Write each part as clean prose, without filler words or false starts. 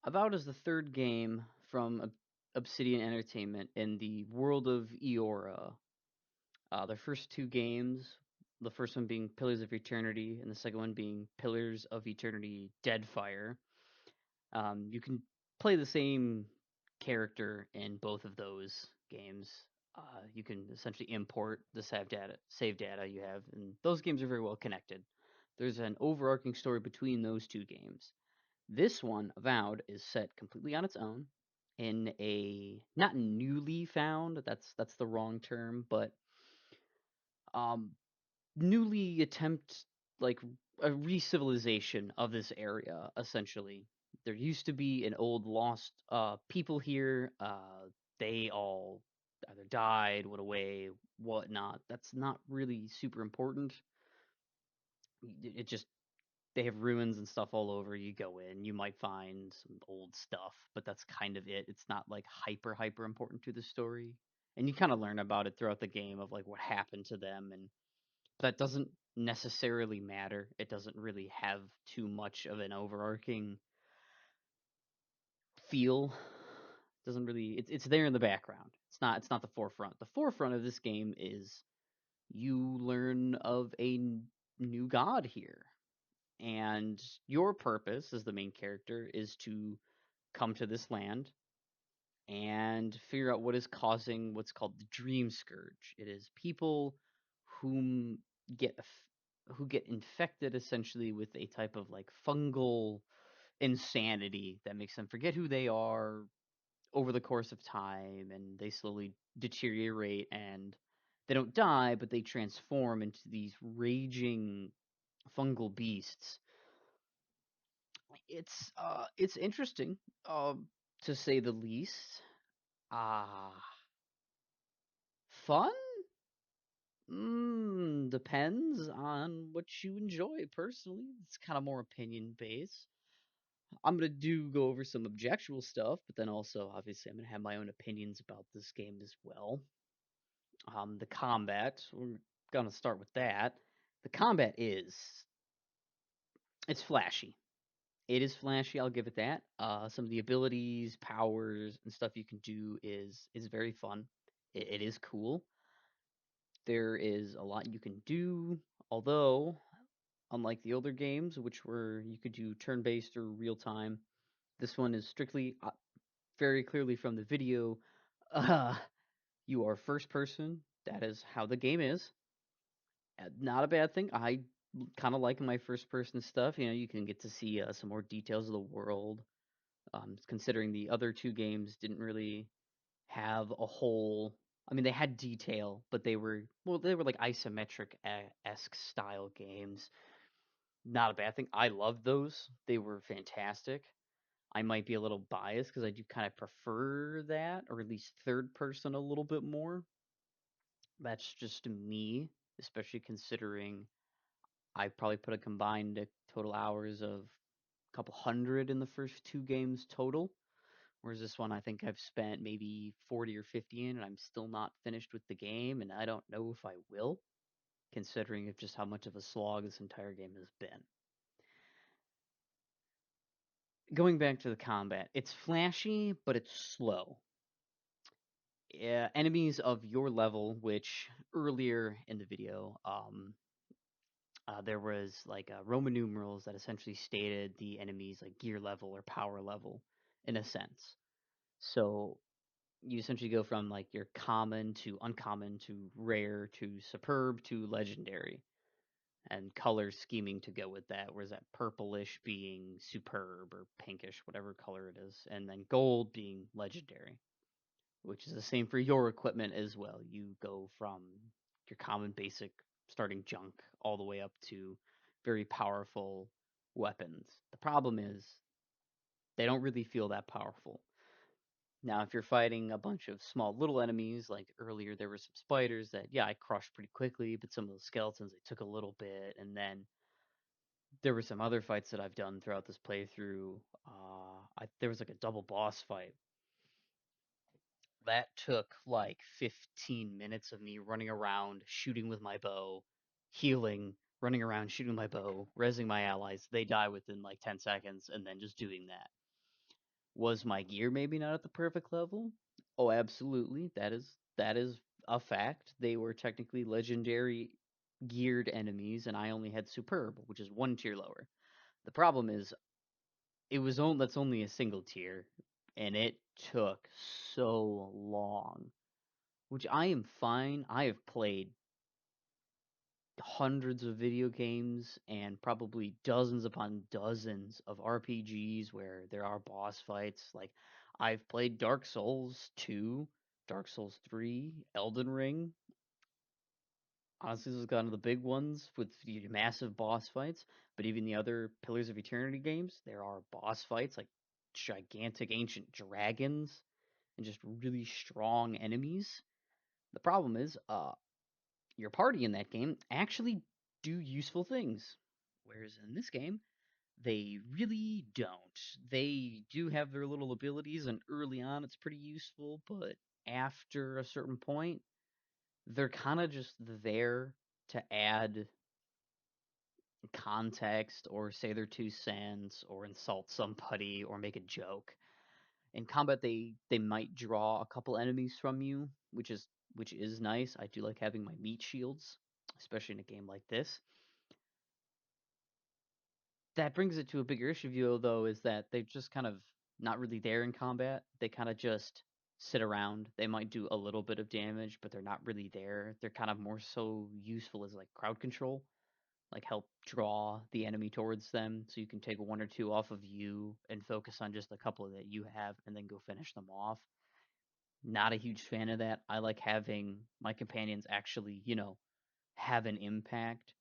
Avowed is the third game from Obsidian Entertainment in the world of Eora. Their first two games, the first one being Pillars of Eternity, and the second one being Pillars of Eternity Deadfire. You can play the same character in both of those games. You can essentially import the save data you have, and those games are very well connected. There's an overarching story between those two games. This one, Avowed, is set completely on its own in a not newly found, that's the wrong term, but um newly attempt like a re-civilization of this area essentially. There used to be an old lost people here. They all either died, went away, whatnot. That's not really super important. It just they have ruins and stuff all over. You go in, you might find some old stuff, but that's kind of it. It's not like hyper important to the story. And you kind of learn about it throughout the game of like what happened to them, and that doesn't necessarily matter. It doesn't really have too much of an overarching feel. Doesn't really it's there in the background. It's not the forefront. The forefront of this game is you learn of new god here. And your purpose as the main character is to come to this land and figure out what is causing what's called the dream scourge. It is people whom get who get infected essentially with a type of like fungal insanity that makes them forget who they are over the course of time, and they slowly deteriorate, and they don't die but they transform into these raging fungal beasts. It's interesting, to say the least. Ah, fun? Depends on what you enjoy personally. It's kind of more opinion based. I'm gonna do go over some objectionable stuff, but then also obviously I'm gonna have my own opinions about this game as well. The combat, we're gonna start with that. The combat is it's flashy. It is flashy, I'll give it that. Some of the abilities, powers, and stuff you can do is very fun. It is cool. There is a lot you can do, although unlike the older games, which were you could do turn-based or real-time, this one is strictly very clearly from the video. Uh, you are first person. That is how the game is. Not a bad thing. I kind of like my first person stuff. You know, you can get to see some more details of the world. Considering the other two games didn't really have a whole. I mean, they had detail, but they were like isometric esque style games. Not a bad thing. I loved those. They were fantastic. I might be a little biased because I do kind of prefer that, or at least third person a little bit more. That's just me, especially considering I probably put a combined total hours of a couple hundred in the first two games total. Whereas this one, I think I've spent maybe 40 or 50 in, and I'm still not finished with the game, and I don't know if I will, considering of just how much of a slog this entire game has been. Going back to the combat, it's flashy, but it's slow. Enemies of your level, which earlier in the video, there was like Roman numerals that essentially stated the enemy's like gear level or power level, in a sense. So you essentially go from like your common to uncommon to rare to superb to legendary, and color scheming to go with that. Whereas that purplish being superb or pinkish, whatever color it is, and then gold being legendary, which is the same for your equipment as well. You go from your common basic starting junk all the way up to very powerful weapons. The problem is they don't really feel that powerful. Now, if you're fighting a bunch of small little enemies, like earlier there were some spiders that, yeah, I crushed pretty quickly, but some of the skeletons, they took a little bit. And then there were some other fights that I've done throughout this playthrough. There was like a double boss fight that took like 15 minutes of me running around, shooting with my bow, healing, running around, shooting my bow, rezzing my allies. They die within like 10 seconds, and then just doing that. Was my gear maybe not at the perfect level? Oh, absolutely. That is a fact. They were technically legendary geared enemies, and I only had superb, which is one tier lower. The problem is it was only that's only a single tier, and it took so long. Which I am fine. I have played hundreds of video games and probably dozens upon dozens of RPGs where there are boss fights. Like I've played Dark Souls 2, Dark Souls 3, Elden Ring. Honestly, those are kind of the big ones with the massive boss fights. But even the other Pillars of Eternity games, there are boss fights like gigantic ancient dragons and just really strong enemies. The problem is, your party in that game actually do useful things. Whereas in this game, they really don't. They do have their little abilities, and early on it's pretty useful, but after a certain point, they're kind of just there to add context or say their 2 cents or insult somebody or make a joke. In combat, they might draw a couple enemies from you, which is nice. I do like having my meat shields, especially in a game like this. That brings it to a bigger issue, though, is that they're just kind of not really there in combat. They kind of just sit around. They might do a little bit of damage, but they're not really there. They're kind of more so useful as like crowd control, like help draw the enemy towards them so you can take one or two off of you and focus on just a couple that you have and then go finish them off. Not a huge fan of that. I like having my companions actually, have an impact.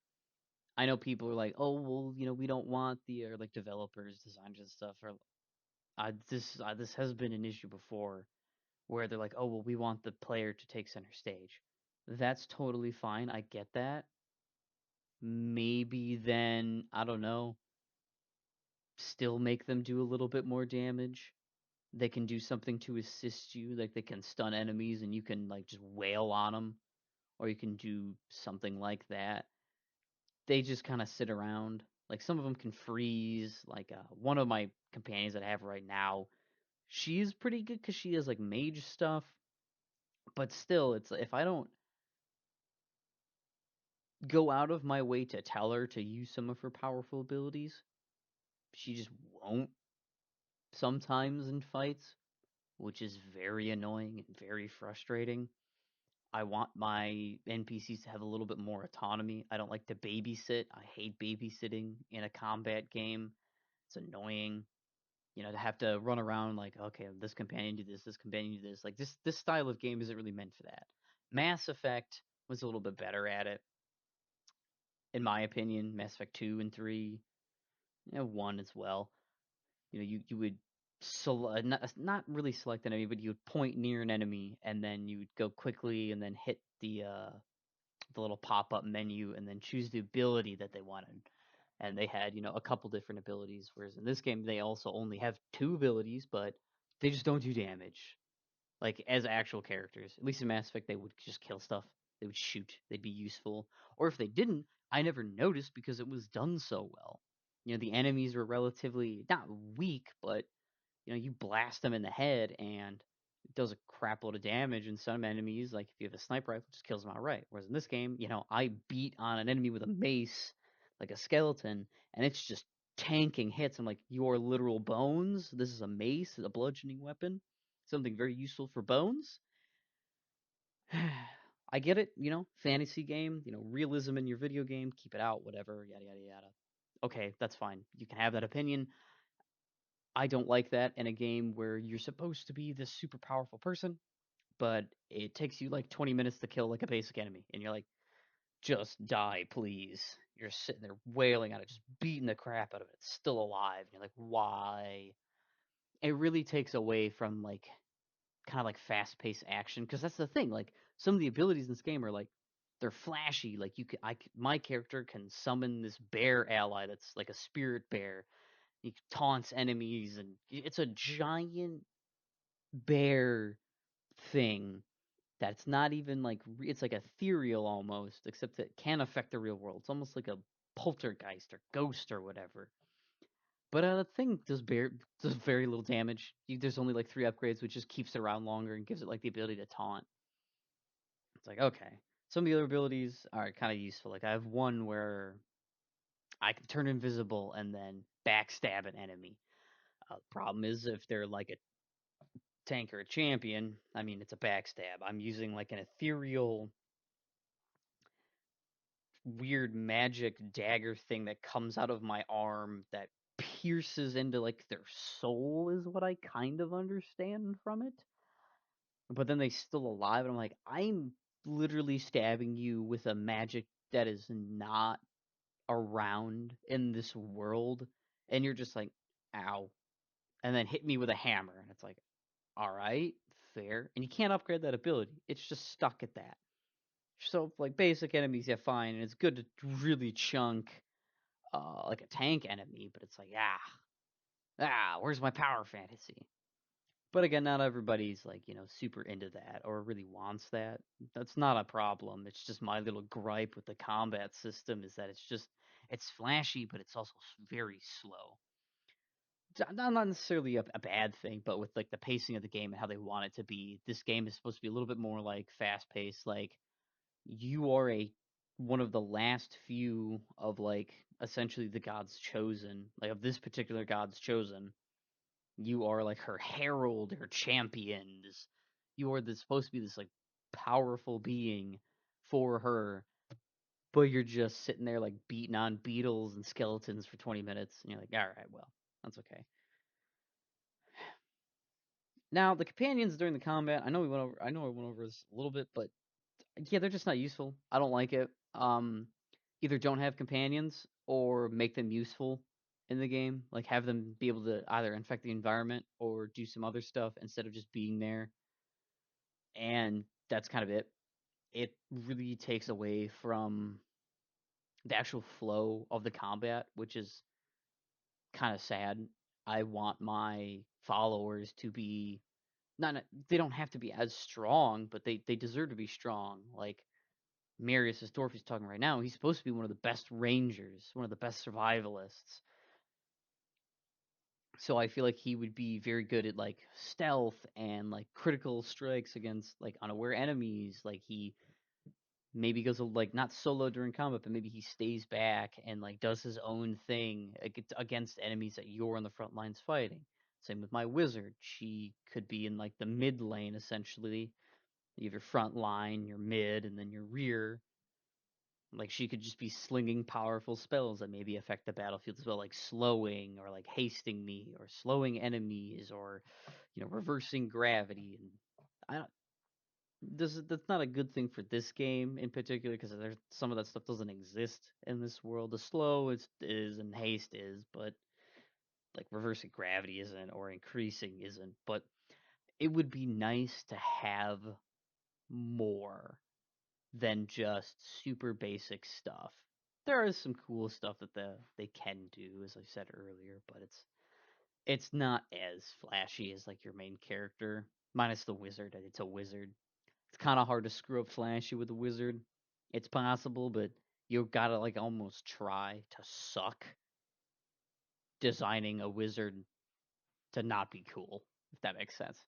I know people are like, "Oh, well, we don't want the," or like developers, designers and stuff, or this has been an issue before where they're like, "Oh, well, we want the player to take center stage." That's totally fine. I get that. Maybe then, I don't know, still make them do a little bit more damage. They can do something to assist you, like they can stun enemies and you can like just wail on them, or you can do something like that. They just kind of sit around. Like some of them can freeze. Like one of my companions that I have right now, she's pretty good because she has like mage stuff. But still, it's if I don't go out of my way to tell her to use some of her powerful abilities, she just won't sometimes in fights, which is very annoying and very frustrating. I want my NPCs to have a little bit more autonomy. I don't like to babysit. I hate babysitting in a combat game. It's annoying. To have to run around like, okay, this companion do this companion do this. Like this style of game isn't really meant for that. Mass Effect was a little bit better at it, in my opinion. Mass Effect 2 and 3, 1 as well. You would not really select an enemy, but you would point near an enemy and then you would go quickly and then hit the little pop-up menu and then choose the ability that they wanted. And they had, a couple different abilities, whereas in this game they also only have two abilities, but they just don't do damage. Like as actual characters. At least in Mass Effect they would just kill stuff. They would shoot. They'd be useful. Or if they didn't, I never noticed because it was done so well. The enemies were relatively not weak, but you blast them in the head and it does a crap load of damage. And some enemies, like if you have a sniper rifle, just kills them outright. Whereas in this game, I beat on an enemy with a mace, like a skeleton, and it's just tanking hits. I'm like, your literal bones. This is a mace, a bludgeoning weapon, something very useful for bones. I get it, fantasy game, realism in your video game, keep it out, whatever, yada yada yada. Okay, that's fine. You can have that opinion. I don't like that in a game where you're supposed to be this super powerful person, but it takes you like 20 minutes to kill like a basic enemy, and you're like, just die, please. You're sitting there wailing on it, just beating the crap out of it. It's still alive. And you're like, why? It really takes away from like kind of like fast paced action because that's the thing. Like some of the abilities in this game are like they're flashy. Like my character can summon this bear ally that's like a spirit bear. He taunts enemies, and it's a giant bear thing that's not even like it's like ethereal almost, except it can affect the real world. It's almost like a poltergeist or ghost or whatever. But the thing does very little damage. There's only like 3 upgrades, which just keeps it around longer and gives it like the ability to taunt. It's like okay, some of the other abilities are kind of useful. Like I have one where I can turn invisible and then backstab an enemy. Problem is if they're like a tank or a champion, I mean it's a backstab. I'm using like an ethereal weird magic dagger thing that comes out of my arm that pierces into like their soul is what I kind of understand from it. But then they still alive and I'm like, I'm literally stabbing you with a magic that is not around in this world and you're just like, ow. And then hit me with a hammer and it's like, all right, fair. And you can't upgrade that ability. It's just stuck at that. So like basic enemies, yeah, fine, and it's good to really chunk like a tank enemy, but it's like, where's my power fantasy? But again, not everybody's like, super into that or really wants that. That's not a problem. It's just my little gripe with the combat system is that it's flashy, but it's also very slow. Not necessarily a bad thing, but with like the pacing of the game and how they want it to be, this game is supposed to be a little bit more like fast paced. Like you are a one of the last few of like essentially the gods chosen, like of this particular god's chosen. You are like her herald, her champion. You are supposed to be this like powerful being for her, but you're just sitting there like beating on beetles and skeletons for 20 minutes, and you're like, all right, well, that's okay. Now the companions during the combat, I know I went over this a little bit, but yeah, they're just not useful. I don't like it. Either don't have companions or make them useful in the game. Like have them be able to either infect the environment or do some other stuff instead of just being there. And that's kind of it. It really takes away from the actual flow of the combat, which is kind of sad. I want my followers to be not they don't have to be as strong, but they deserve to be strong. Like Marius, as Dorothy's talking right now, he's supposed to be one of the best rangers, one of the best survivalists. So I feel like he would be very good at like stealth and like critical strikes against like unaware enemies. Like he maybe goes like not solo during combat, but maybe he stays back and like does his own thing against enemies that you're on the front lines fighting. Same with my wizard. She could be in like the mid lane essentially. You have your front line, your mid, and then your rear. Like she could just be slinging powerful spells that maybe affect the battlefield as well, like slowing or like hasting me or slowing enemies or reversing gravity. And I don't. That's not a good thing for this game in particular because there's some of that stuff doesn't exist in this world. The slow is and haste is, but like reversing gravity isn't or increasing isn't. But it would be nice to have more than just super basic stuff. There is some cool stuff that they can do, as I said earlier, but it's not as flashy as like your main character, minus the wizard. It's a wizard. It's kind of hard to screw up flashy with a wizard. It's possible, but you gotta like almost try to suck designing a wizard to not be cool, if that makes sense.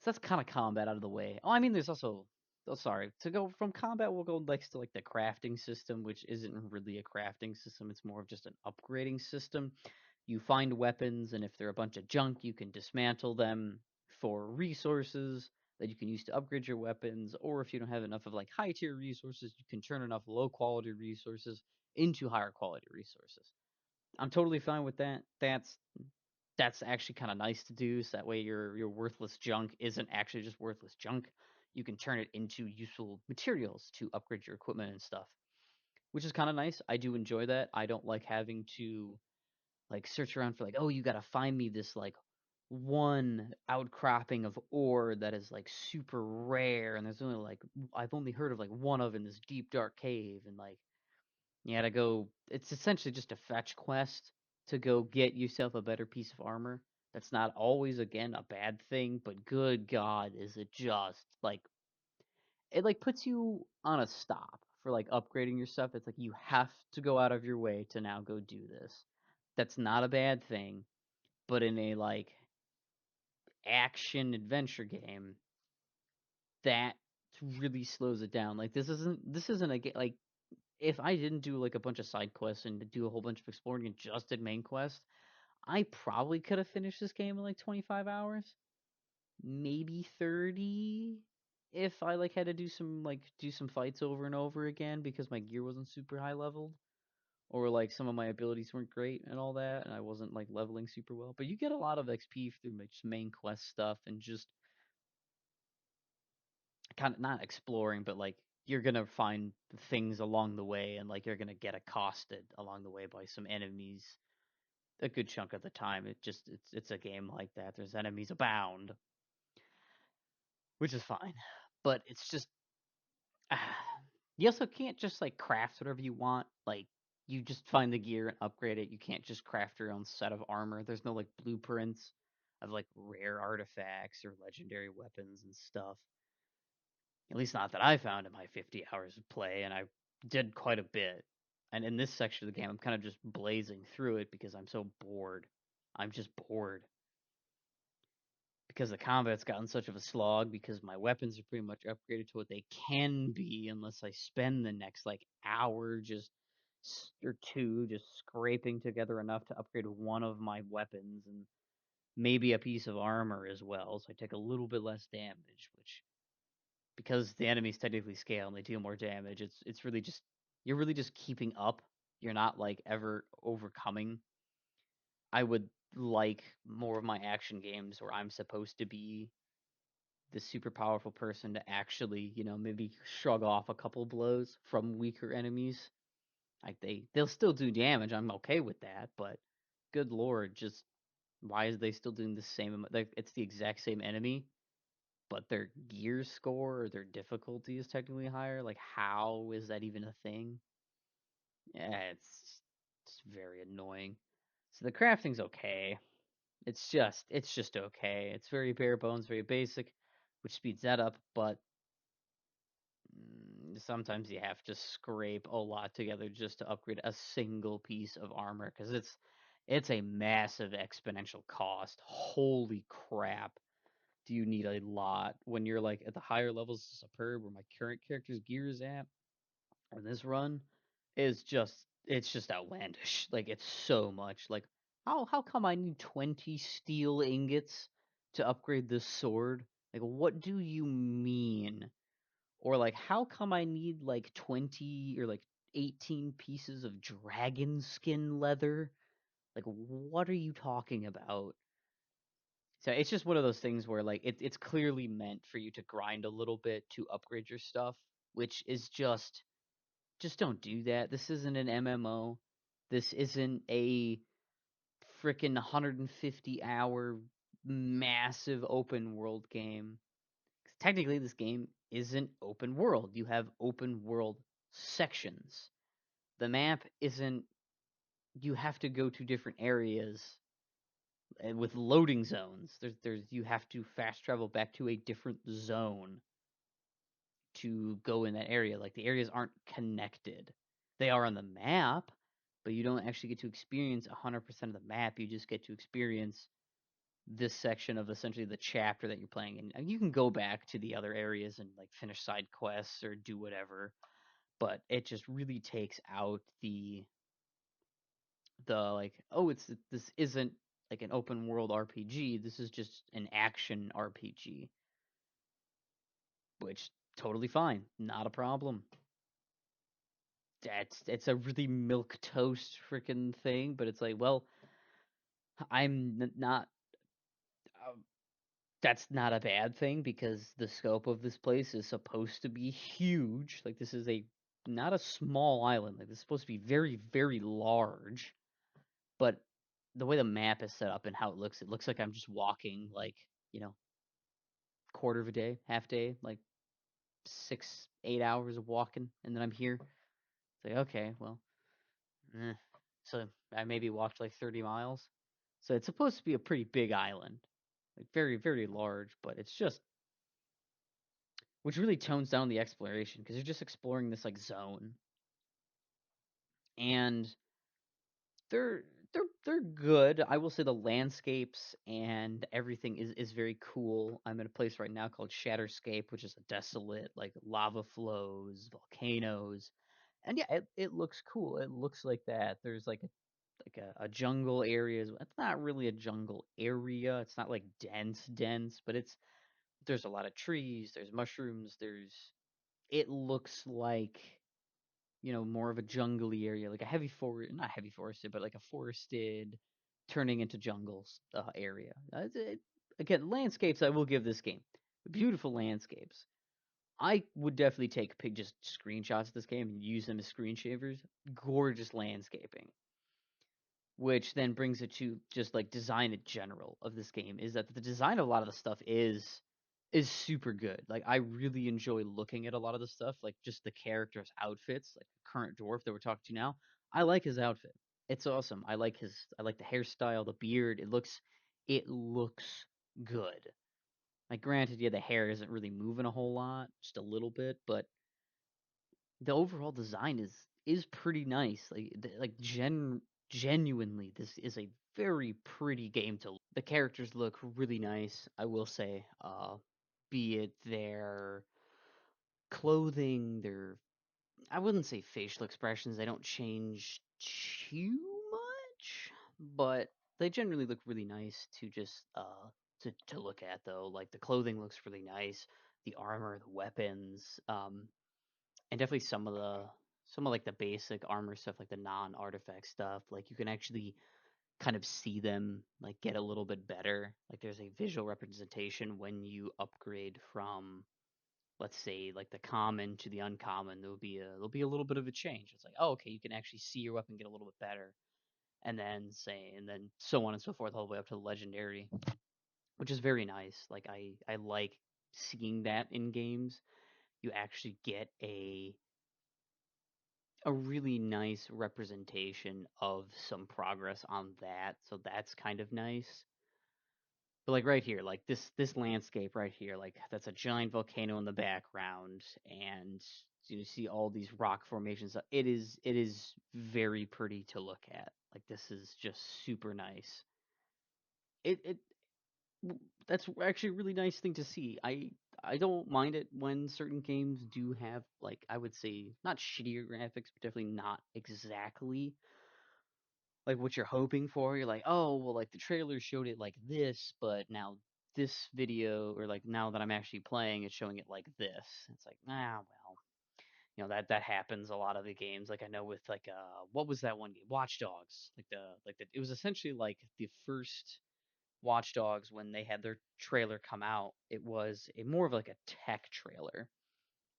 So that's kind of combat out of the way. Oh, I mean, there's also. Oh, sorry. To go from combat, we'll go next to like the crafting system, which isn't really a crafting system. It's more of just an upgrading system. You find weapons, and if they're a bunch of junk, you can dismantle them for resources that you can use to upgrade your weapons. Or if you don't have enough of like high tier resources, you can turn enough low quality resources into higher quality resources. I'm totally fine with that. That's actually kind of nice to do. So that way your worthless junk isn't actually just worthless junk. You can turn it into useful materials to upgrade your equipment and stuff, which is kind of nice. I do enjoy that. I don't like having to like search around for like, oh, you got to find me this like one outcropping of ore that is like super rare and there's only like I've only heard of like one of in this deep dark cave and like you gotta go. It's essentially just a fetch quest to go get yourself a better piece of armor. That's not always, again, a bad thing, but good God, is it just like it like puts you on a stop for like upgrading your stuff. It's like you have to go out of your way to now go do this. That's not a bad thing, but in a like action adventure game, that really slows it down. Like this isn't a like if I didn't do like a bunch of side quests and do a whole bunch of exploring and just did main quest, I probably could have finished this game in like 25 hours, maybe 30 if I like had to do some fights over and over again because my gear wasn't super high leveled or like some of my abilities weren't great and all that and I wasn't like leveling super well. But you get a lot of XP through like, just main quest stuff and just kind of not exploring, but like you're gonna find things along the way, and like you're gonna get accosted along the way by some enemies. A good chunk of the time, it's a game like that. There's enemies abound, which is fine, but it's just you also can't just like craft whatever you want. Like you just find the gear and upgrade it. You can't just craft your own set of armor. There's no like blueprints of like rare artifacts or legendary weapons and stuff. At least not that I found in my 50 hours of play, and I did quite a bit. And in this section of the game, I'm kind of just blazing through it because I'm so bored. I'm just bored because the combat's gotten such of a slog because my weapons are pretty much upgraded to what they can be unless I spend the next like hour just or two just scraping together enough to upgrade one of my weapons and maybe a piece of armor as well, so I take a little bit less damage, which because the enemies technically scale and they deal more damage, it's really just you're really just keeping up. You're not like ever overcoming. I would like more of my action games where I'm supposed to be the super powerful person to actually, maybe shrug off a couple blows from weaker enemies. Like they'll still do damage. I'm okay with that, but good lord, just why is they still doing the same? Like it's the exact same enemy, but their gear score or their difficulty is technically higher. Like, how is that even a thing? Yeah, it's very annoying. So the crafting's okay. It's just okay. It's very bare bones, very basic, which speeds that up. But sometimes you have to scrape a lot together just to upgrade a single piece of armor because it's a massive exponential cost. Holy crap! Do you need a lot when you're like at the higher levels of superb where my current character's gear is at or this run is just outlandish. Like it's so much. Like how come I need 20 steel ingots to upgrade this sword? Like what do you mean? Or like how come I need like 20 or like 18 pieces of dragon skin leather? Like what are you talking about? So it's just one of those things where like it's clearly meant for you to grind a little bit to upgrade your stuff, which is just don't do that. This isn't an MMO. This isn't a freaking 150-hour massive open world game. 'Cause technically this game isn't open world. You have open world sections. The map isn't you have to go to different areas and with loading zones. There's you have to fast travel back to a different zone to go in that area. Like the areas aren't connected. They are on the map, but you don't actually get to experience 100% of the map. You just get to experience this section of essentially the chapter that you're playing in. And you can go back to the other areas and like finish side quests or do whatever, but it just really takes out the like, oh, this isn't like an open world RPG. This is just an action RPG, which totally fine, not a problem. It's a really milk toast freaking thing, but it's like, well, not. Um, that's not a bad thing because the scope of this place is supposed to be huge. Like this is a not a small island. Like this is supposed to be very very large, but the way the map is set up and how it looks like I'm just walking like you know quarter of a day, half day, like 6 8 hours of walking, and then I'm here. It's like okay, well, eh. So I maybe walked like 30 miles. So it's supposed to be a pretty big island, like very, very large, but it's just, which really tones down the exploration because you're just exploring this like zone. And there, they're good. I will say the landscapes and everything is very cool. I'm in a place right now called Shatterscape, which is a desolate like lava flows, volcanoes, and yeah, it looks cool. It looks like that. There's like a jungle area. It's not really a jungle area. It's not like dense, but there's a lot of trees. There's mushrooms. It looks like more of a jungly area, like a heavy forest, not heavy forested, but like a forested turning into jungles area. Again, landscapes, I will give this game beautiful landscapes. I would definitely take just screenshots of this game and use them as screensavers. Gorgeous landscaping, which then brings it to just like design in general of this game is that the design of a lot of the stuff is super good. Like I really enjoy looking at a lot of the stuff, like just the characters' outfits, like the current dwarf that we're talking to now. I like his outfit. It's awesome. I like the hairstyle, the beard. It looks good. Like granted, yeah, the hair isn't really moving a whole lot, just a little bit, but the overall design is pretty nice. Genuinely, this is a very pretty game to. The characters look really nice. I will say, be it their clothing, their I wouldn't say facial expressions. They don't change too much, but they generally look really nice to just to look at though. Like the clothing looks really nice, the armor, the weapons, and definitely some of like the basic armor stuff, like the non-artifact stuff. Like you can actually kind of see them like get a little bit better. Like there's a visual representation when you upgrade from, let's say, like the common to the uncommon. There'll be a little bit of a change. It's like, oh, okay, you can actually see your weapon get a little bit better, and then so on and so forth all the way up to the legendary, which is very nice. Like I like seeing that in games. You actually get a really nice representation of some progress on that. So that's kind of nice. But like right here, like this landscape right here, like that's a giant volcano in the background, and you see all these rock formations. It is very pretty to look at. Like this is just super nice. It that's actually a really nice thing to see. I don't mind it when certain games do have like I would say not shittier graphics, but definitely not exactly like what you're hoping for. You're like, oh, well, like the trailer showed it like this, but now this video or like now that I'm actually playing, it's showing it like this. It's like, well, that happens a lot of the games. Like I know with like what was that one game? Watch Dogs. Like the it was essentially like the first Watch Dogs when they had their trailer come out. It was a more of like a tech trailer.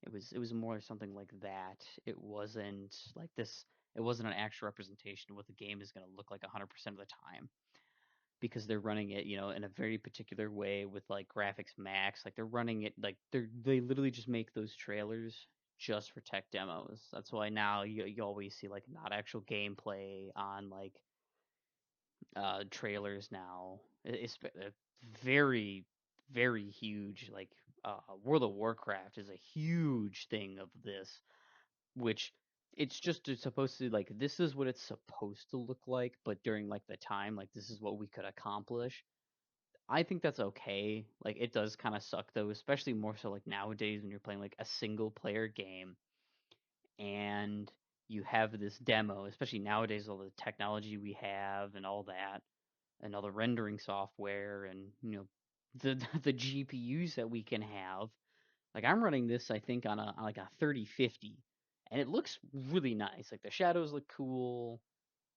It was more something like that. It wasn't like this. It wasn't an actual representation of what the game is going to look like 100% of the time because they're running it, in a very particular way with like graphics max. Like they're running it like they literally just make those trailers just for tech demos. That's why now you always see like not actual gameplay on like trailers now. It's very very huge. Like World of Warcraft is a huge thing of this, which it's supposed to like this is what it's supposed to look like, but during like the time like this is what we could accomplish. I think that's okay. Like it does kind of suck though, especially more so like nowadays when you're playing like a single player game and you have this demo, especially nowadays all the technology we have and all that and all the rendering software and the the GPUs that we can have. Like I'm running this, I think on like a 3050, and it looks really nice. Like the shadows look cool.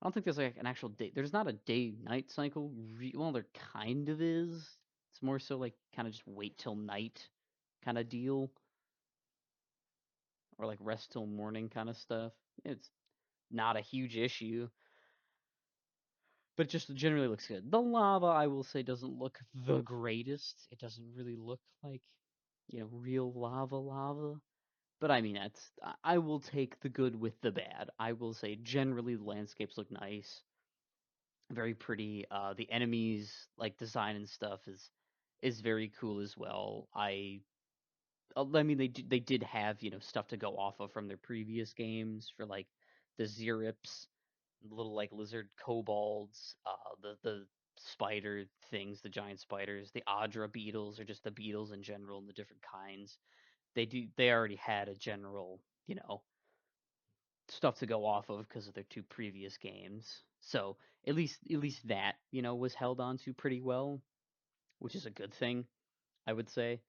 I don't think there's like an actual day. There's not a day-night cycle. Well, there kind of is. It's more so like kind of just wait till night kind of deal, or like rest till morning kind of stuff. It's not a huge issue, but it just generally looks good. The lava, I will say, doesn't look the greatest. It doesn't really look like real lava. But I mean, I will take the good with the bad. I will say generally the landscapes look nice, very pretty. The enemies like design and stuff is very cool as well. I mean they did have stuff to go off of from their previous games for like the Zerips. little like lizard kobolds, the spider things, the giant spiders, the Adra beetles, or just the beetles in general, and the different kinds. They already had a general, stuff to go off of because of their two previous games. So at least that was held on to pretty well, which is a good thing, I would say.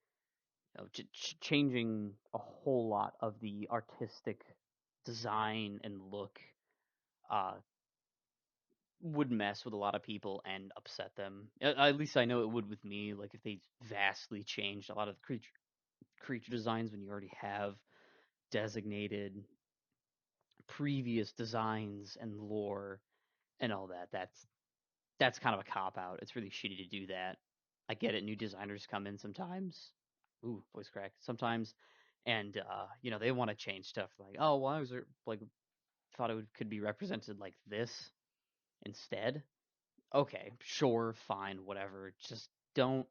Changing a whole lot of the artistic design and look uh, would mess with a lot of people and upset them. At least I know it would with me. Like if they vastly changed a lot of the creature designs when you already have designated previous designs and lore and all that. That's kind of a cop out. It's really shitty to do that. I get it. New designers come in sometimes. Ooh, voice crack. Sometimes, and they want to change stuff. Like, oh, well, I was like thought could be represented like this instead. Okay, sure, fine, whatever. Don't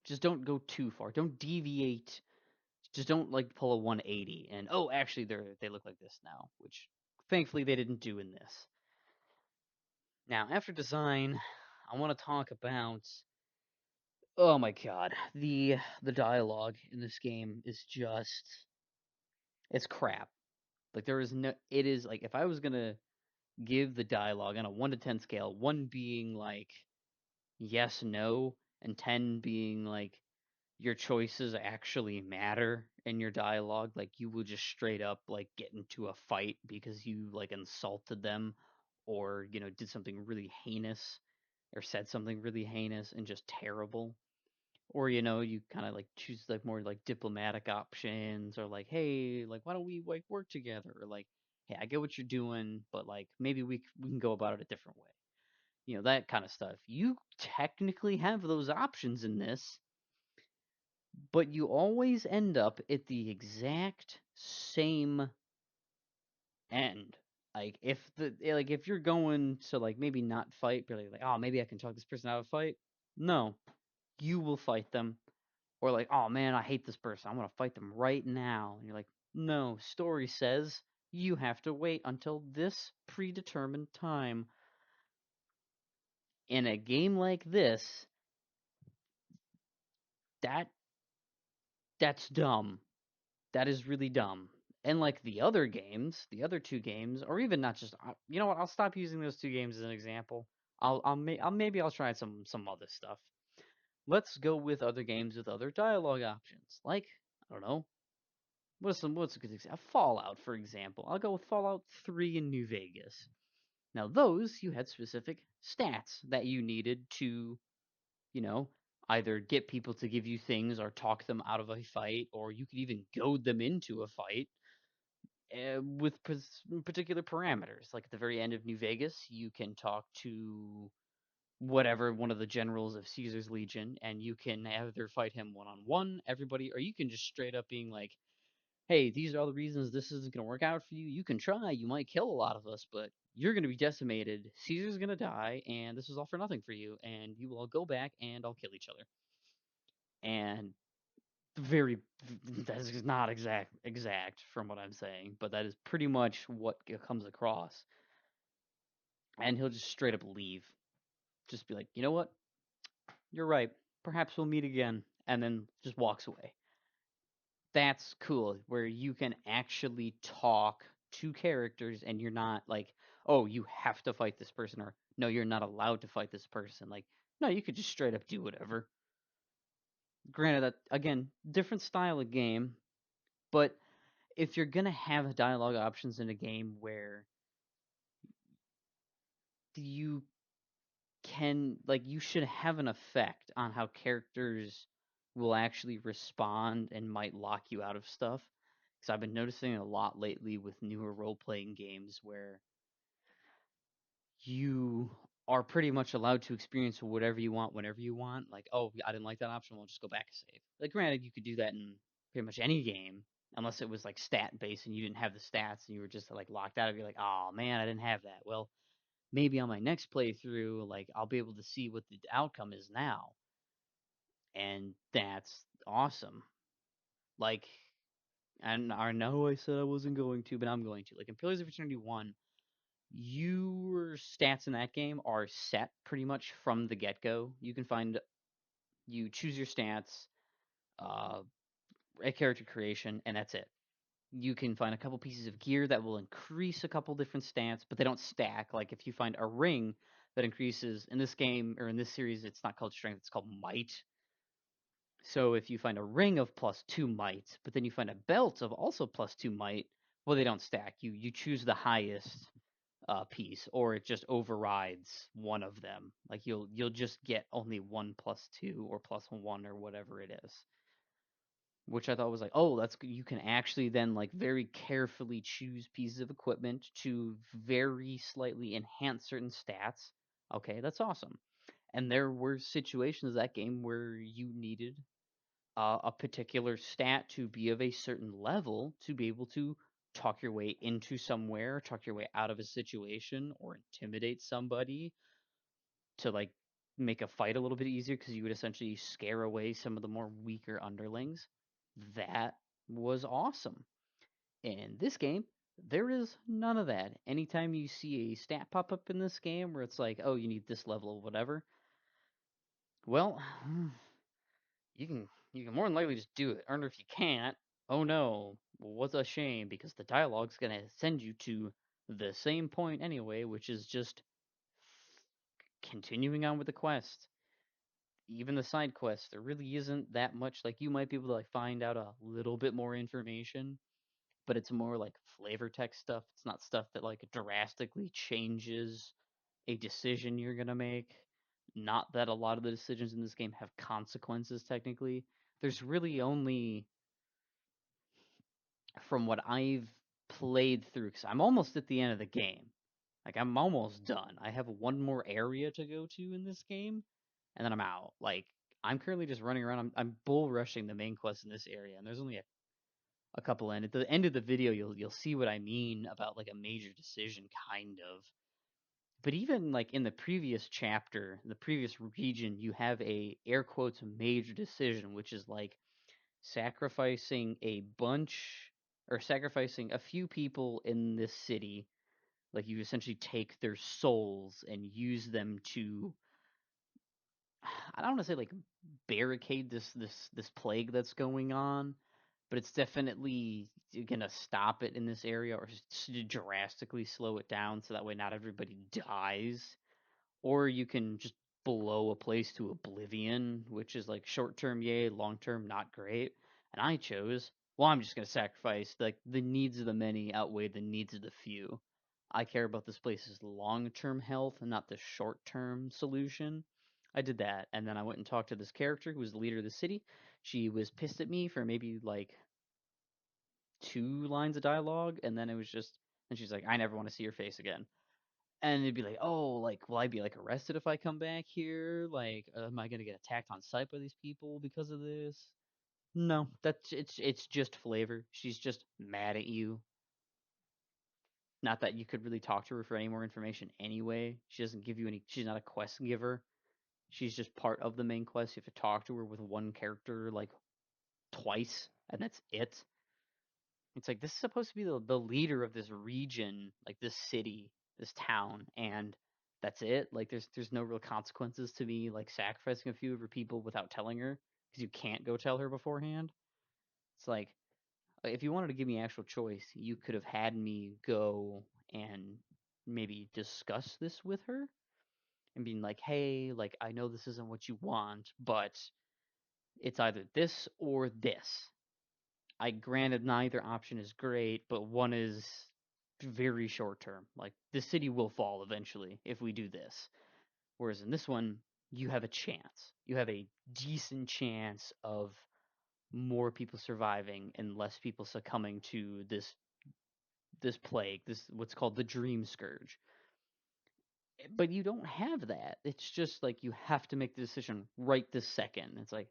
just don't go too far. Don't deviate. Just don't like pull a 180 and oh, actually they look like this now, which thankfully they didn't do in this. Now, after design, I want to talk about oh my god, the dialogue in this game is just it's crap. Like there is no it is like if I was going to give the dialogue on a 1 to 10 scale, 1 being like yes, no, and 10 being like your choices actually matter in your dialogue. Like you will just straight up like get into a fight because you like insulted them or, did something really heinous or said something really heinous and just terrible. Or, you kind of like choose like more like diplomatic options or like, hey, like why don't we like work together? Or like, hey, I get what you're doing, but like maybe we can go about it a different way. That kind of stuff. You technically have those options in this, but you always end up at the exact same end. Like if you're going to like maybe not fight, but like oh maybe I can talk this person out of fight. No, you will fight them. Or like oh man I hate this person. I want to fight them right now. And you're like no. Story says you have to wait until this predetermined time. In a game like this, that that's dumb. That is really dumb. And like the other games, the other two games, or even not just, you know what? I'll stop using those two games as an example. Maybe I'll try some other stuff. Let's go with other games with other dialogue options. Like I don't know, what's a good example? Fallout, for example. I'll go with Fallout 3 in New Vegas. Now those you had specific stats that you needed to, you know, either get people to give you things or talk them out of a fight, or you could even goad them into a fight with particular parameters. Like at the very end of New Vegas, you can talk to whatever one of the generals of Caesar's Legion, and you can either fight him one on one, everybody, or you can just straight up being like, "Hey, these are all the reasons this isn't going to work out for you. You can try. You might kill a lot of us, but you're going to be decimated. Caesar's going to die, and this is all for nothing for you. And you will all go back and all kill each other." And very that is not exact from what I'm saying, but that is pretty much what comes across. And he'll just straight up leave, just be like, you know what, you're right. Perhaps we'll meet again, and then just walks away. That's cool, where you can actually talk to characters, and you're not like, oh, you have to fight this person, or no, you're not allowed to fight this person. Like, no, you could just straight up do whatever. Granted, that again, different style of game, but if you're gonna have dialogue options in a game where you can like you should have an effect on how characters will actually respond and might lock you out of stuff. Because I've been noticing a lot lately with newer role playing games where you are pretty much allowed to experience whatever you want whenever you want. Like, oh, I didn't like that option, we'll just go back and save. Like, granted, you could do that in pretty much any game, unless it was like stat based and you didn't have the stats and you were just like locked out of. You're like, oh man, I didn't have that. Well, maybe on my next playthrough, like I'll be able to see what the outcome is now, and that's awesome. Like, and I know I said I wasn't going to, but I'm going to. Like in Pillars of Eternity 1, Your stats in that game are set pretty much from the get go. You choose your stats, uh, a character creation, and that's it. You can find a couple pieces of gear that will increase a couple different stats, but they don't stack. Like if you find a ring that increases in this game or in this series, it's not called strength, it's called might. So if you find a ring of +2 might, but then you find a belt of also +2 might, well, they don't stack. You choose the highest piece, or it just overrides one of them. Like you'll just get only one +2 or +1 or whatever it is, which I thought was like, oh, that's you can actually then like very carefully choose pieces of equipment to very slightly enhance certain stats. Okay, that's awesome. And there were situations that game where you needed a particular stat to be of a certain level to be able to talk your way into somewhere, talk your way out of a situation, or intimidate somebody to like make a fight a little bit easier because you would essentially scare away some of the more weaker underlings. That was awesome. In this game, there is none of that. Anytime you see a stat pop up in this game where it's like, oh, you need this level of whatever, well, you can more than likely just do it. Or if you can't, oh no, what's a shame because the dialogue's gonna send you to the same point anyway, which is just continuing on with the quest. Even the side quests, there really isn't that much. Like you might be able to like find out a little bit more information, but it's more like flavor text stuff. It's not stuff that like drastically changes a decision you're gonna make. Not that a lot of the decisions in this game have consequences technically. There's really only from what I've played through, because I'm almost at the end of the game. Like I'm almost done. I have one more area to go to in this game, and then I'm out. Like I'm currently just running around. I'm bull rushing the main quest in this area, and there's only a couple in. At the end of the video, you'll see what I mean about like a major decision, kind of. But even like in the previous chapter, in the previous region, you have a air quotes major decision, which is like sacrificing a bunch or sacrificing a few people in this city. Like you essentially take their souls and use them to I don't want to say like barricade this plague that's going on, but it's definitely gonna stop it in this area or drastically slow it down so that way not everybody dies. Or you can just blow a place to oblivion, which is like short term yay, long term not great. And I chose, well, I'm just gonna sacrifice like the needs of the many outweigh the needs of the few. I care about this place's long term health and not the short term solution. I did that, and then I went and talked to this character who was the leader of the city. She was pissed at me for maybe like 2 lines of dialogue, and then it was just, and she's like, I never want to see your face again. And it'd be like, oh, like, will I be like arrested if I come back here? Like, am I gonna get attacked on sight by these people because of this? No, that's it's just flavor. She's just mad at you. Not that you could really talk to her for any more information anyway. She doesn't give you any. She's not a quest giver. She's just part of the main quest. You have to talk to her with one character like twice, and that's it. It's like this is supposed to be the leader of this region, like this city, this town, and that's it. Like there's no real consequences to me like sacrificing a few of her people without telling her because you can't go tell her beforehand. It's like if you wanted to give me actual choice, you could have had me go and maybe discuss this with her and being like, "Hey, like I know this isn't what you want, but it's either this or this. I granted neither option is great, but one is very short term. Like the city will fall eventually if we do this. Whereas in this one, you have a chance. You have a decent chance of more people surviving and less people succumbing to this plague, this what's called the dream scourge. But you don't have that. It's just like you have to make the decision right this second. It's like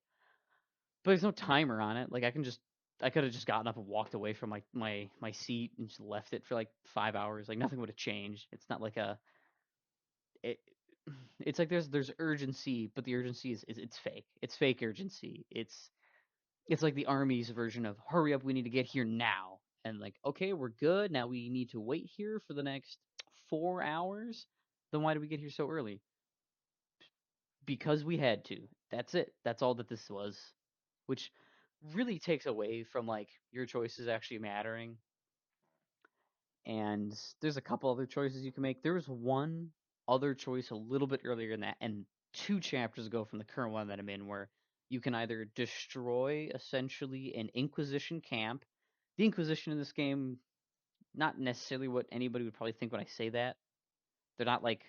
but there's no timer on it. Like I could have just gotten up and walked away from my seat and just left it for like 5 hours. Like nothing would have changed. It's not like a it, it's like there's urgency, but the urgency is it's fake. It's fake urgency. It's like the army's version of hurry up, we need to get here now. And like, okay, we're good. Now we need to wait here for the next 4 hours, then why did we get here so early? Because we had to. That's it. That's all that this was, which really takes away from like your choices actually mattering. And there's a couple other choices you can make. There was one other choice a little bit earlier in that, and 2 chapters ago from the current one that I'm in, where you can either destroy essentially an Inquisition camp. The Inquisition in this game, not necessarily what anybody would probably think when I say that. They're not like,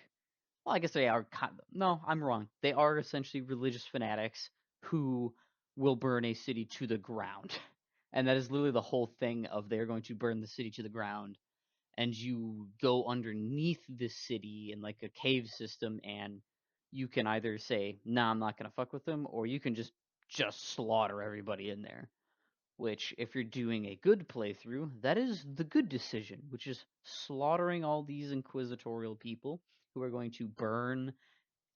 well, I guess they are. No, I'm wrong. They are essentially religious fanatics who will burn a city to the ground. And that is literally the whole thing of they're going to burn the city to the ground, and you go underneath this city in like a cave system, and you can either say, nah, I'm not gonna fuck with them, or you can just slaughter everybody in there. Which, if you're doing a good playthrough, that is the good decision, which is slaughtering all these inquisitorial people who are going to burn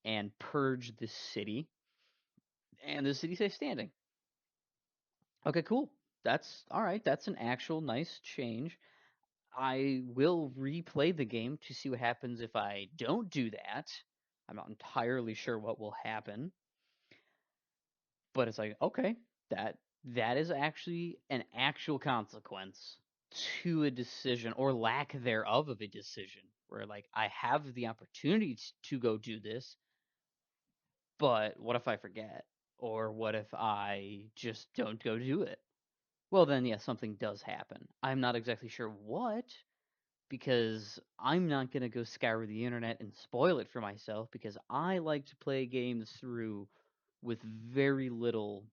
and purge this city, and the city stays standing. Okay, cool. That's all right. That's an actual nice change. I will replay the game to see what happens if I don't do that. I'm not entirely sure what will happen, but it's like, okay, that that is actually an actual consequence to a decision or lack thereof of a decision where like I have the opportunity to go do this, but what if I forget? Or what if I just don't go do it? Well, then, yeah, something does happen. I'm not exactly sure what, because I'm not going to go scour the internet and spoil it for myself because I like to play games through with very little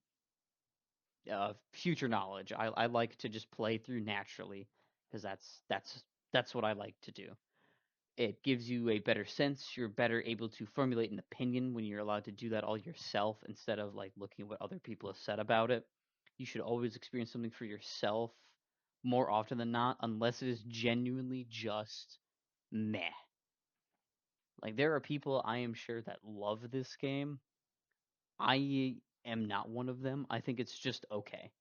future knowledge. I like to just play through naturally because that's what I like to do. It gives you a better sense. You're better able to formulate an opinion when you're allowed to do that all yourself instead of like looking at what other people have said about it. You should always experience something for yourself more often than not, unless it is genuinely just meh. Like there are people I am sure that love this game. I am not one of them. I think it's just okay.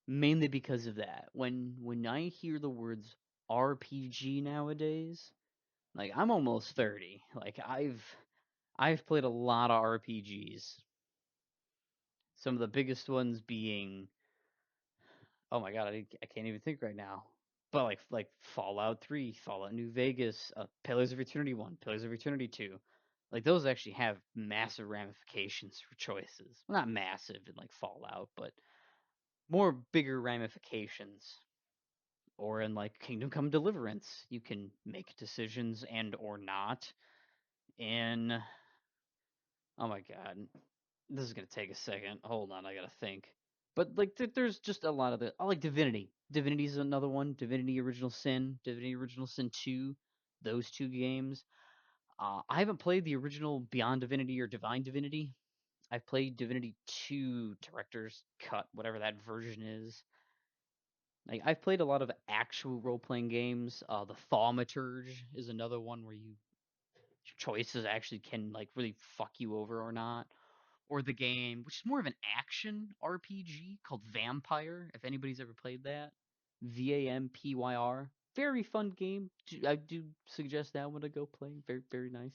Mainly because of that. When I hear the words RPG nowadays, like I'm almost 30. Like I've played a lot of RPGs. Some of the biggest ones being, oh my god, I can't even think right now. But like Fallout 3, Fallout New Vegas, Pillars of Eternity 1, Pillars of Eternity 2. Like those actually have massive ramifications for choices. Well, not massive in like Fallout, but more bigger ramifications. Or in like Kingdom Come Deliverance, you can make decisions and or not. In, oh my god, this is gonna take a second. Hold on, I gotta think. But like, there's just a lot of the. I like Divinity. Divinity is another one. Divinity Original Sin, Divinity Original Sin 2. Those two games. I haven't played the original Beyond Divinity or Divine Divinity. I've played Divinity 2 Director's Cut, whatever that version is. Like I've played a lot of actual role playing games. The Thaumaturge is another one where you choices actually can like really fuck you over or not. Or the game, which is more of an action RPG called Vampire, if anybody's ever played that. Vampyr. Very fun game. I do suggest that one to go play. Very, very nice.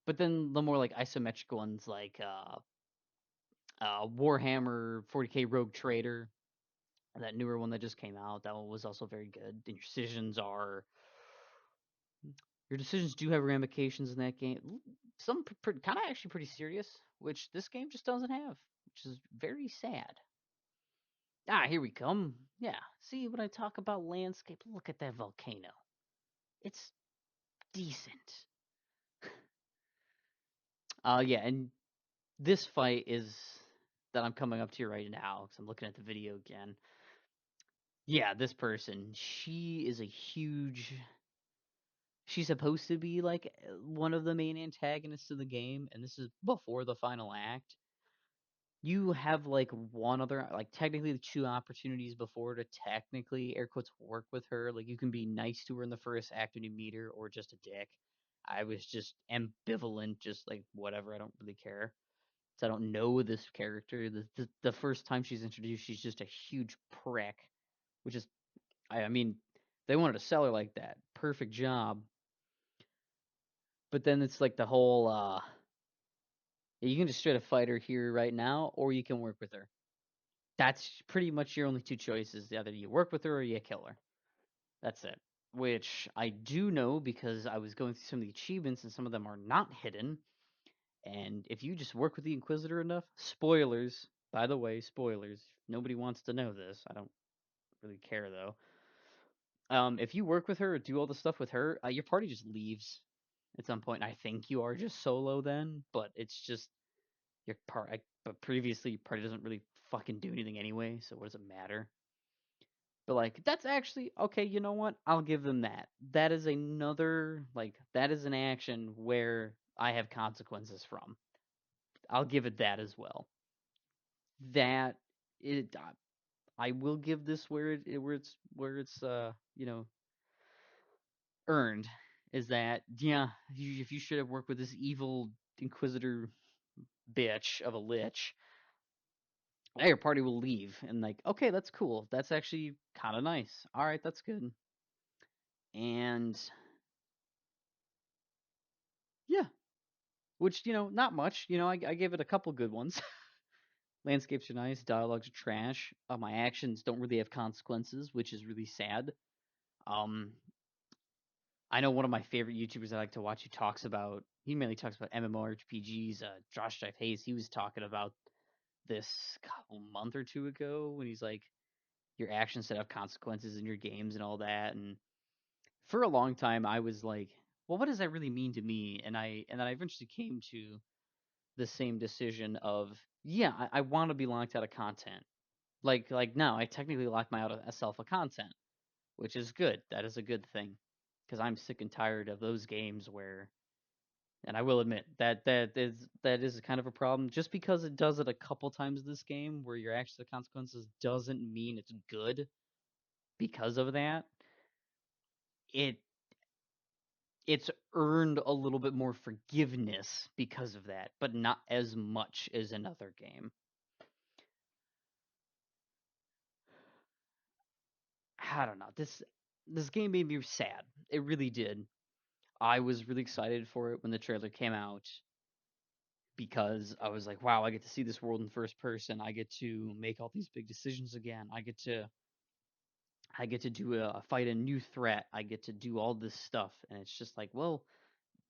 But then the more like isometric ones like Warhammer 40K Rogue Trader, that newer one that just came out, that one was also very good. And your decisions do have ramifications in that game. Some kind of actually pretty serious, which this game just doesn't have, which is very sad. Ah, here we come. Yeah, see when I talk about landscape, look at that volcano. It's decent. Yeah, and this fight is that I'm coming up to right now because I'm looking at the video again. Yeah, this person, she is a huge. She's supposed to be like one of the main antagonists of the game, and this is before the final act. You have like one other, like technically two opportunities before to technically air quotes work with her. Like you can be nice to her in the first act when you meet her, or just a dick. I was just ambivalent, just like whatever. I don't really care. So I don't know this character. The first time she's introduced, she's just a huge prick, which is, I mean, They wanted to sell her like that. Perfect job. But then it's like the whole you can just straight up fight her here right now, or you can work with her. That's pretty much your only two choices. Either you work with her or you kill her. That's it. Which I do know because I was going through some of the achievements and some of them are not hidden. And if you just work with the Inquisitor enough, spoilers, by the way, spoilers. Nobody wants to know this. I don't really care though. If you work with her or do all the stuff with her, your party just leaves at some point. I think you are just solo then, but it's just your part. But previously, your party doesn't really fucking do anything anyway, so what does it matter? But like, that's actually okay. You know what? I'll give them that. That is another that is an action where I have consequences from. I'll give it that as well. That it. I will give this where it's earned is that yeah, if you should have worked with this evil inquisitor bitch of a lich, your party will leave and like okay, that's cool. That's actually kind of nice. All right, that's good. And yeah, which not much. I gave it a couple good ones. Landscapes are nice, dialogues are trash. My actions don't really have consequences, which is really sad. Um, I know one of my favorite YouTubers I like to watch who talks about. He mainly talks about MMORPGs. Josh Jeff Hayes. He was talking about this a month or two ago when he's like, your actions set have consequences in your games and all that. And for a long time, I was like, well, what does that really mean to me? And then I eventually came to the same decision of, yeah, I want to be locked out of content. Like now, I technically locked myself of content, which is good. That is a good thing because I'm sick and tired of those games where, and I will admit that is kind of a problem. Just because it does it a couple times this game, where your actual consequences doesn't mean it's good because of that. It it's earned a little bit more forgiveness because of that, but not as much as another game. I don't know. This game made me sad. It really did. I was really excited for it when the trailer came out because I was like, wow, I get to see this world in first person. I get to make all these big decisions again. I get to do a fight a new threat. I get to do all this stuff, and it's just like, well,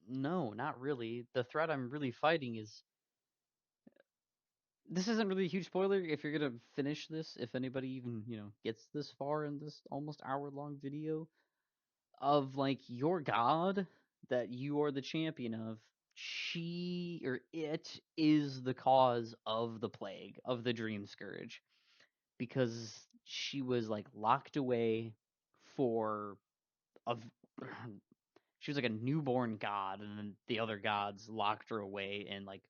no, not really. The threat I'm really fighting is this isn't really a huge spoiler if you're gonna finish this. If anybody even gets this far in this almost hour long video of like your god that you are the champion of, she or it is the cause of the plague of the dream scourge because she was like locked away for of she was like a newborn god, and then the other gods locked her away and like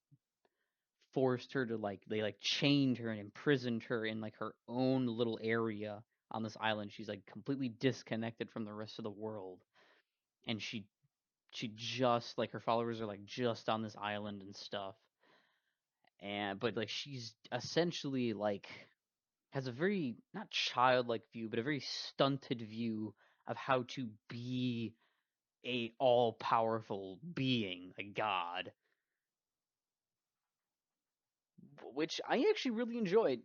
forced her to like they like chained her and imprisoned her in like her own little area on this island. She's like completely disconnected from the rest of the world, and she just like her followers are like just on this island and stuff. And but like she's essentially like has a very not childlike view, but a very stunted view of how to be a all powerful being, a god, which I actually really enjoyed.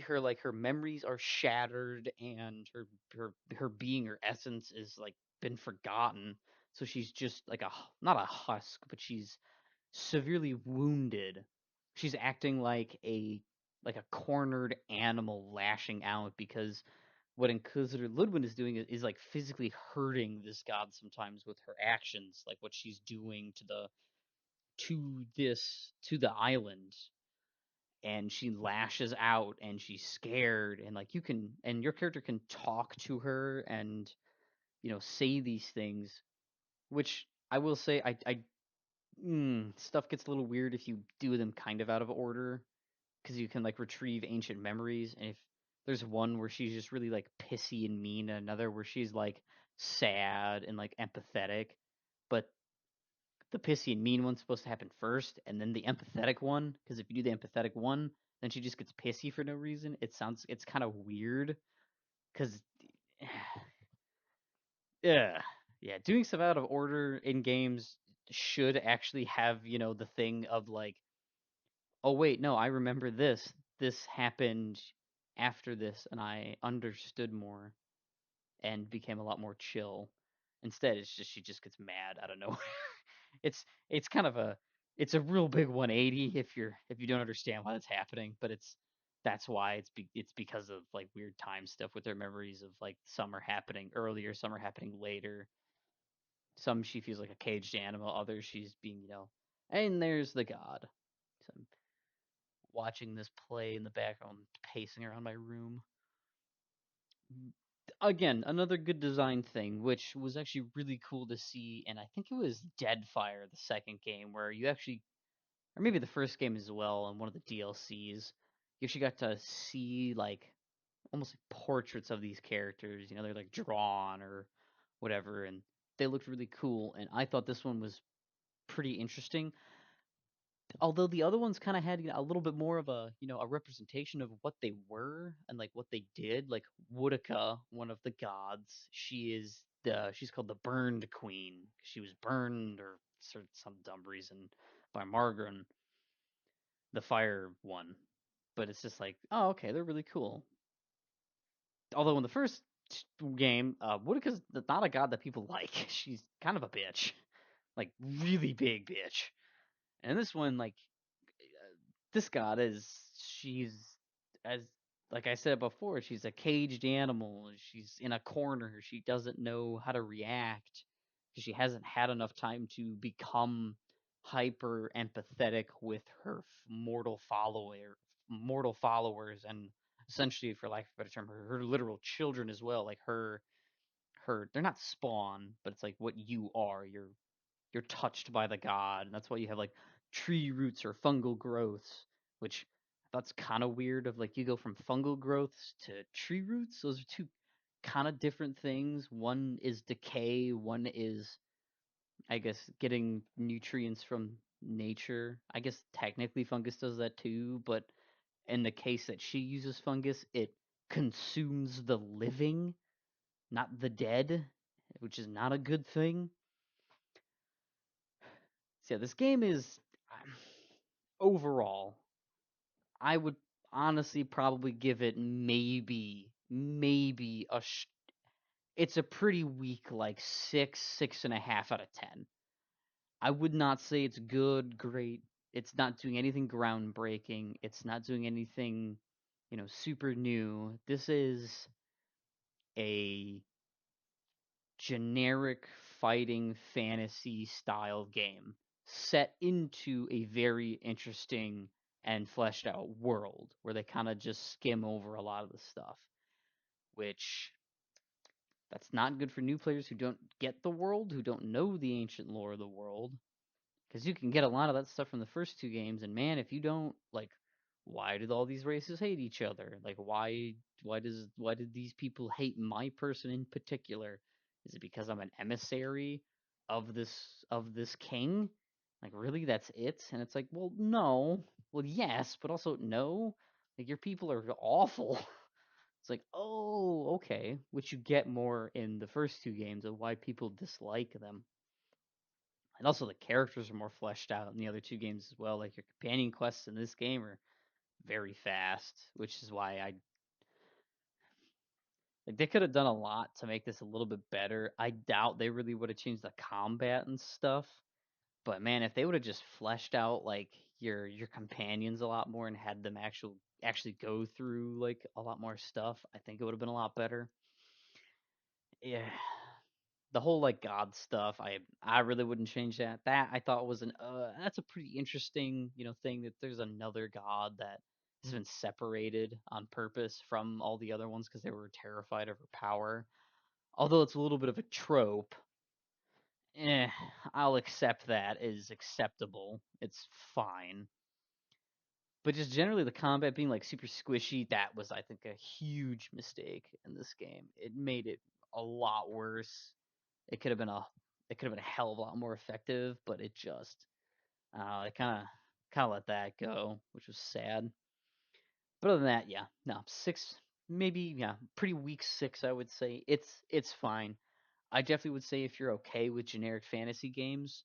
Her memories are shattered, and her being, her essence is like been forgotten. So she's just like not a husk, but she's severely wounded. She's acting like a cornered animal lashing out because what Inquisitor Ludwin is doing is like physically hurting this god sometimes with her actions, like what she's doing to the island. And she lashes out and she's scared, and like your character can talk to her and say these things, which I will say stuff gets a little weird if you do them kind of out of order because you can like retrieve ancient memories, and if there's one where she's just really like pissy and mean and another where she's like sad and like empathetic, but the pissy and mean one's supposed to happen first and then the empathetic one, because if you do the empathetic one then she just gets pissy for no reason. It's kind of weird because Yeah, yeah. Doing stuff out of order in games should actually have, the thing of like, oh wait, no, I remember this. This happened after this, and I understood more and became a lot more chill. Instead, it's just she just gets mad out of nowhere. It's kind of it's a real big 180 if you don't understand why that's happening, but that's why it's because of like weird time stuff with their memories of like some are happening earlier, some are happening later. Some she feels like a caged animal, others she's being, and there's the god. So I'm watching this play in the background, pacing around my room. Again, another good design thing, which was actually really cool to see, and I think it was Deadfire, the second game, where you actually, or maybe the first game as well, and one of the DLCs, you actually got to see like almost like portraits of these characters. They're like drawn or whatever, and they looked really cool. And I thought this one was pretty interesting. Although the other ones kind of had, a little bit more of a representation of what they were and like what they did. Like Woodica, one of the gods, she's called the Burned Queen. She was burned or some dumb reason by Margarine, the fire one. But it's just like, oh, okay, they're really cool. Although in the first game, Woodica's not a god that people like. She's kind of a bitch, like really big bitch. And this one, like, this god is she's as like I said before, she's a caged animal. She's in a corner. She doesn't know how to react because she hasn't had enough time to become hyper empathetic with her mortal followers, and essentially, for lack of a better term, her literal children as well. Like her they're not spawn, but it's like what you are. You're touched by the god, and that's why you have like tree roots or fungal growths, which that's kind of weird. Of like you go from fungal growths to tree roots. Those are two kind of different things. One is decay. One is, I guess, getting nutrients from nature. I guess technically fungus does that too, but in the case that she uses fungus, it consumes the living, not the dead, which is not a good thing. So yeah, this game is overall, I would honestly probably give it maybe it's a pretty weak like 6.5 out of 10. I would not say it's good, great. It's not doing anything groundbreaking. It's not doing anything, super new. This is a generic fighting fantasy style game set into a very interesting and fleshed out world where they kind of just skim over a lot of the stuff, which that's not good for new players who don't get the world, who don't know the ancient lore of the world, because you can get a lot of that stuff from the first two games, and man, if you don't, like, why did all these races hate each other? Like, why did these people hate my person in particular? Is it because I'm an emissary of this king? Like, really, that's it? And it's like, well, no. Well, yes, but also no. Like, your people are awful. It's like, oh, okay, which you get more in the first two games of why people dislike them. And also the characters are more fleshed out in the other two games as well. Like your companion quests in this game are very fast, which is why I like they could have done a lot to make this a little bit better. I doubt they really would have changed the combat and stuff. But man, if they would have just fleshed out like your companions a lot more and had them actually go through like a lot more stuff, I think it would have been a lot better. Yeah, the whole like god stuff, I really wouldn't change that. That I thought was an that's a pretty interesting, thing that there's another god that has been separated on purpose from all the other ones because they were terrified of her power. Although it's a little bit of a trope, eh, I'll accept that as acceptable. It's fine. But just generally the combat being like super squishy, that was I think a huge mistake in this game. It made it a lot worse. It could have been a it could have been a hell of a lot more effective, but it kind of let that go, which was sad. But other than that, yeah, no, six, maybe, yeah, pretty weak six, I would say. It's fine. I definitely would say if you're okay with generic fantasy games,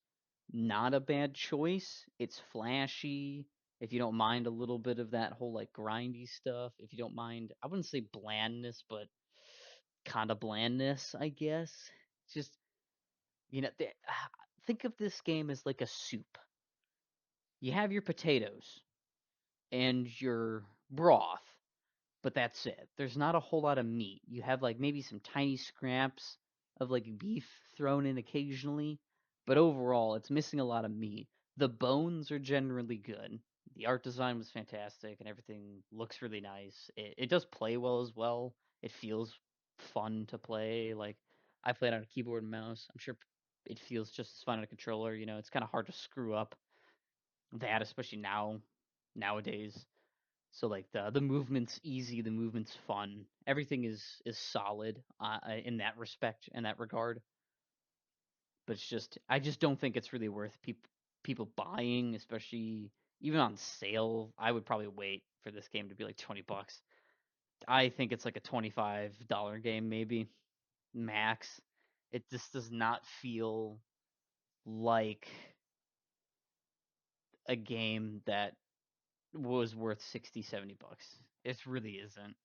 not a bad choice. It's flashy. If you don't mind a little bit of that whole like grindy stuff, if you don't mind, I wouldn't say blandness, but kind of blandness, I guess. Just you know, think of this game as like a soup. You have your potatoes and your broth, but that's it. There's not a whole lot of meat. You have like maybe some tiny scraps of like beef thrown in occasionally, but overall it's missing a lot of meat. The bones are generally good. The art design was fantastic and everything looks really nice. It does play well as well. It feels fun to play. Like I played on a keyboard and mouse. I'm sure it feels just as fun on a controller. You know, it's kind of hard to screw up that, especially nowadays. So like the movement's easy, the movement's fun. Everything is solid in that respect, in that regard. But it's just I just don't think it's really worth people buying, especially even on sale. I would probably wait for this game to be like $20. I think it's like a $25 game maybe max. It just does not feel like a game that was worth 60, $70. It really isn't.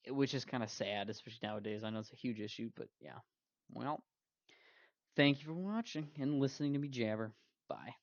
Which is kind of sad, especially nowadays. I know it's a huge issue, but yeah. Well, thank you for watching and listening to me jabber. Bye.